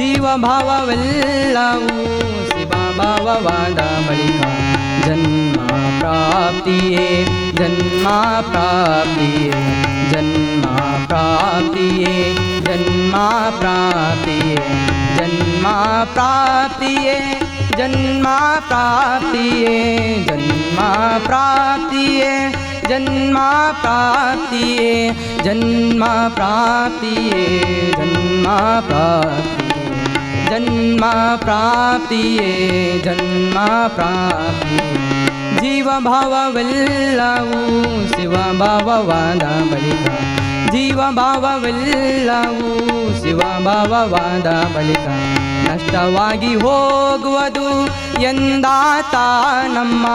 ಜೀವಭಾವವೆಲ್ಲವೂ ಶಿವಭಾವವಾದ ಬಳಿಕ ಜನ್ಮ ಪ್ರಾಪ್ತಿಯೇ ಜನ್ಮ ಪ್ರಾಪ್ತಿಯೇ ಜನ್ಮ ಪ್ರಾಪ್ತಿಯೇ ಜನ್ಮ ಪ್ರಾಪ್ತಿಯೇ ಜನ್ಮ ಪ್ರಾಪ್ತಿಯೇ ಜನ್ಮ ಪ್ರಾಪ್ತಿಯೇ ಜನ್ಮ ಪ್ರಾಪ್ತಿಯೇ ಜನ್ಮ ಪ್ರಾಪ್ತಿಯೇ ಜನ್ಮ ಪ್ರಾಪ್ತಿಯೇ ಜನ್ಮ ಪ್ರಾಪ್ತಿಯೇ ಜನ್ಮ ಪ್ರಾಪ್ತಿಯೇ ಜನ್ಮ ಪ್ರಾಪ್ತಿಯೇ ಜೀವಭಾವವೆಲ್ಲವೂ ಶಿವಭಾವವಾದ ಬಳಿಕ ಜೀವಭಾವವೆಲ್ಲವೂ ಶಿವಭಾವವಾದ ಬಳಿಕ ನಷ್ಟವಾಗಿ ಹೋಗುವುದು ಎಂದಾತ ನಮ್ಮ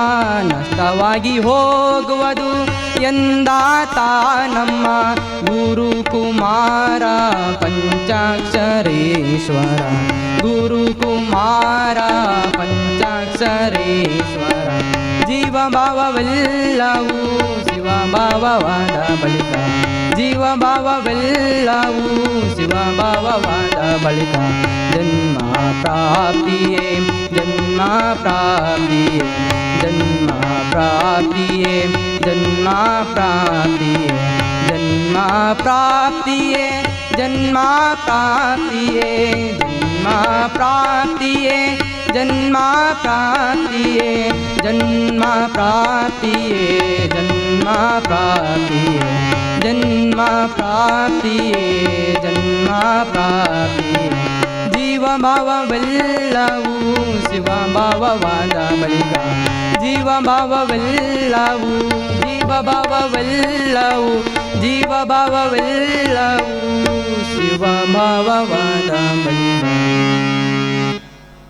ನಷ್ಟವಾಗಿ ಹೋಗುವುದು ಎಂದಾತ ನಮ್ಮ ಗುರುಕುಮಾರ ಪಂಚಾಕ್ಷರೇಶ್ವರ ಗುರುಕುಮಾರ ಪಂಚಾಕ್ಷರೇಶ್ವರ ಜೀವಭಾವವೆಲ್ಲವೂ ಶಿವಭಾವವಾದ ಬಳಿಕ ಜೀವಭಾವವೆಲ್ಲವೂ ಶಿವಭಾವವಾದ ಬಳಿಕ ಜನ್ಮ ಪ್ರಾಪ್ತಿಯೇ ಜನ್ಮ ಪ್ರಾಪ್ತಿಯೇ ಜನ್ಮ ಪ್ರಾಪ್ತಿಯೇ ಜನ್ಮ ಪ್ರಾಪ್ತಿಯೇ ಜನ್ಮ ಪ್ರಾಪ್ತಿಯೇ ಜನ್ಮ ಪ್ರಾಪ್ತಿಯೇ ಜನ್ಮ ಪ್ರಾಪ್ತಿಯೇ ಜನ್ಮ ಪ್ರಾಪ್ತಿಯೇ ಜನ್ಮ ಪ್ರಾಪ್ತಿಯೇ ಜನ್ಮ ಪ್ರಾಪ್ತಿಯೇ ಜನ್ಮ ಪ್ರಾಪ್ತಿಯೇ ಜನ್ಮ ಪ್ರಾಪ್ತಿಯೇ ಜೀವಭಾವವೆಲ್ಲವೂ ಶಿವಭಾವವಾದ ಬಳಿಕ ಜೀವಭಾವವೆಲ್ಲವೂ ಜೀವಭಾವವೆಲ್ಲವೂ ಜೀವಭಾವವೆಲ್ಲವೂ ಶಿವಭಾವವಾದ ಬಳಿಕ